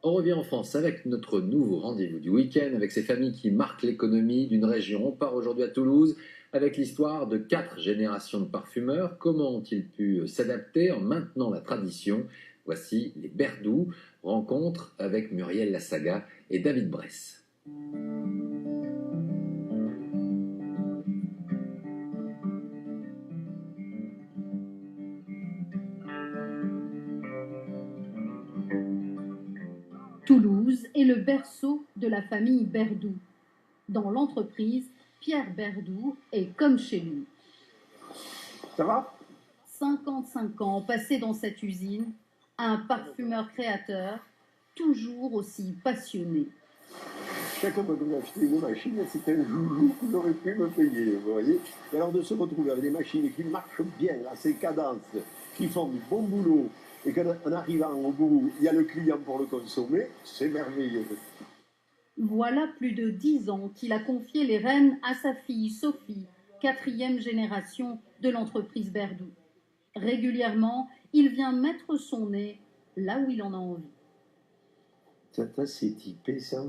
On revient en France avec notre nouveau rendez-vous du week-end, avec ces familles qui marquent l'économie d'une région. On part aujourd'hui à Toulouse avec l'histoire de 4 générations de parfumeurs. Comment ont-ils pu s'adapter en maintenant la tradition? Voici les Berdoux, rencontre avec Muriel Lassaga et David Bress. Toulouse est le berceau de la famille Berdoux. Dans l'entreprise, Pierre Berdoux est comme chez lui. Ça va? 55 ans passés dans cette usine, un parfumeur créateur, toujours aussi passionné. Chaque fois que j'ai acheté une machine, c'était un joujou qui aurait pu me payer, vous voyez. Et alors de se retrouver avec des machines qui marchent bien, à ces cadences, qui font du bon boulot, et qu'en arrivant au bout, il y a le client pour le consommer, c'est merveilleux. Voilà plus de 10 ans qu'il a confié les rênes à sa fille Sophie, 4e génération de l'entreprise Berdoux. Régulièrement, il vient mettre son nez là où il en a envie. C'est assez typé, ça.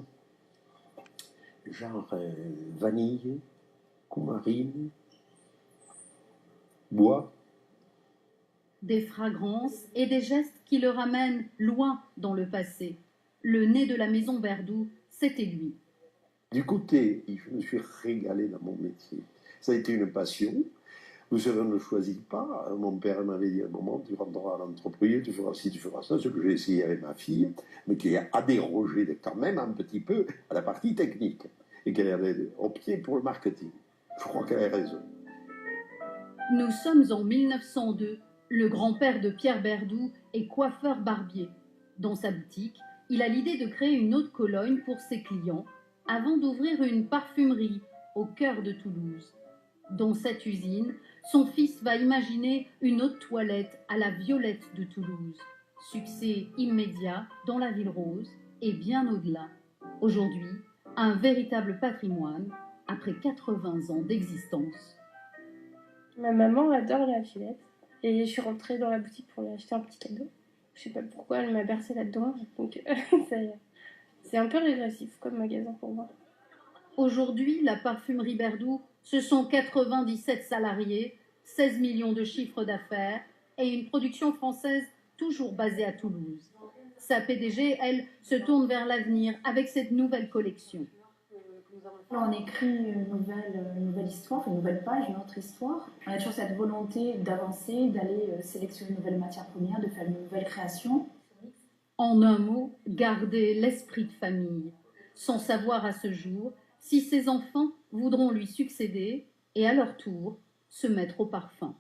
Genre vanille, coumarine, bois. Des fragrances et des gestes qui le ramènent loin dans le passé. Le nez de la maison Berdoux, c'était lui. Du côté, je me suis régalé dans mon métier. Ça a été une passion. Vous savez, on ne choisit pas. Mon père m'avait dit à un moment, tu rentreras à l'entreprise, tu feras ci, tu feras ça, ce que j'ai essayé avec ma fille, mais qui a dérogé quand même un petit peu à la partie technique, et qu'elle avait opté pour le marketing. Je crois qu'elle a raison. Nous sommes en 1902. Le grand-père de Pierre Berdoux est coiffeur barbier. Dans sa boutique, il a l'idée de créer une eau de Cologne pour ses clients, avant d'ouvrir une parfumerie au cœur de Toulouse. Dans cette usine, son fils va imaginer une eau de toilette à la violette de Toulouse. Succès immédiat dans la ville rose et bien au-delà. Aujourd'hui, un véritable patrimoine après 80 ans d'existence. Ma maman adore la violette et je suis rentrée dans la boutique pour lui acheter un petit cadeau. Je sais pas pourquoi, elle m'a bercé là-dedans, donc c'est un peu régressif comme magasin pour moi. Aujourd'hui, la parfumerie Berdoux, ce sont 97 salariés, 16 millions de chiffres d'affaires et une production française toujours basée à Toulouse. Sa PDG, elle, se tourne vers l'avenir avec cette nouvelle collection. On écrit une nouvelle histoire, une nouvelle page, une autre histoire. On a toujours cette volonté d'avancer, d'aller sélectionner une nouvelle matière première, de faire une nouvelle création. En un mot, garder l'esprit de famille, sans savoir à ce jour si ses enfants voudront lui succéder et à leur tour se mettre au parfum.